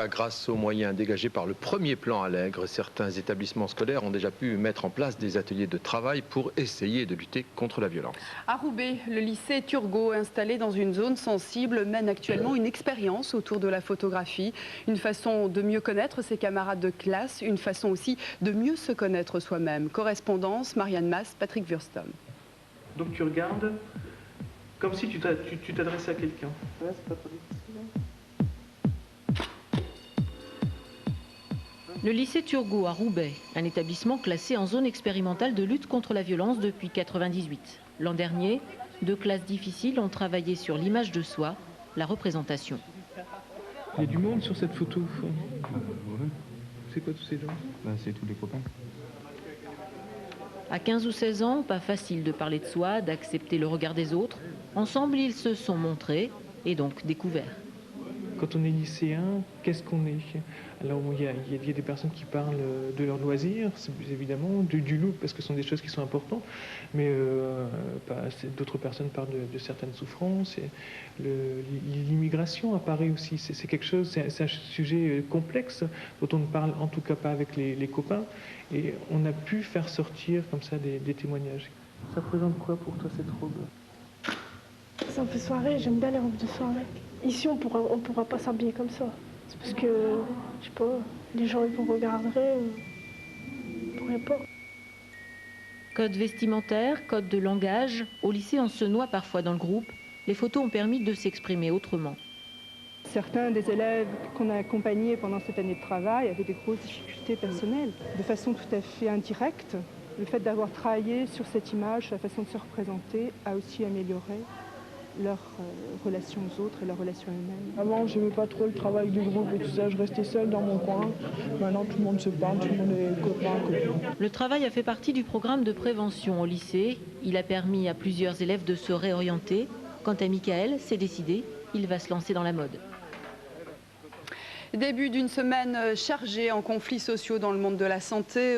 Grâce aux moyens dégagés par le premier plan Allègre, certains établissements scolaires ont déjà pu mettre en place des ateliers de travail pour essayer de lutter contre la violence. À Roubaix, le lycée Turgot, installé dans une zone sensible, mène actuellement une expérience autour de la photographie. Une façon de mieux connaître ses camarades de classe, une façon aussi de mieux se connaître soi-même. Correspondance, Marianne Mas, Patrick Wurstom. Donc tu regardes comme si tu t'adressais à quelqu'un. Ouais, c'est pas trop difficile. Le lycée Turgot à Roubaix, un établissement classé en zone expérimentale de lutte contre la violence depuis 1998. L'an dernier, 2 classes difficiles ont travaillé sur l'image de soi, la représentation. Il y a du monde sur cette photo. C'est quoi tous ces gens? C'est tous les copains. À 15 ou 16 ans, pas facile de parler de soi, d'accepter le regard des autres. Ensemble, ils se sont montrés et donc découverts. Quand on est lycéen, qu'est-ce qu'on est? Alors il y a des personnes qui parlent de leurs loisirs, évidemment, du loup, parce que ce sont des choses qui sont importantes, mais d'autres personnes parlent de certaines souffrances. L'immigration apparaît aussi, c'est quelque chose, c'est un sujet complexe dont on ne parle en tout cas pas avec les copains, et on a pu faire sortir comme ça des témoignages. Ça représente quoi pour toi cette robe? C'est un peu soirée, j'aime bien les robes de soirée. Ici, on pourra pas s'habiller comme ça. C'est parce que, je sais pas, les gens ils vous regarderaient, ils pourraient pas. Code vestimentaire, code de langage. Au lycée, on se noie parfois dans le groupe. Les photos ont permis de s'exprimer autrement. Certains des élèves qu'on a accompagnés pendant cette année de travail avaient des grosses difficultés personnelles. De façon tout à fait indirecte, le fait d'avoir travaillé sur cette image, la façon de se représenter, a aussi amélioré leur relation aux autres et leur relation à eux-mêmes. Avant, je n'aimais pas trop le travail du groupe et tout ça, je restais seule dans mon coin. Maintenant, tout le monde se parle, tout le monde est copain. Le travail a fait partie du programme de prévention au lycée. Il a permis à plusieurs élèves de se réorienter. Quant à Michael, c'est décidé, il va se lancer dans la mode. Début d'une semaine chargée en conflits sociaux dans le monde de la santé.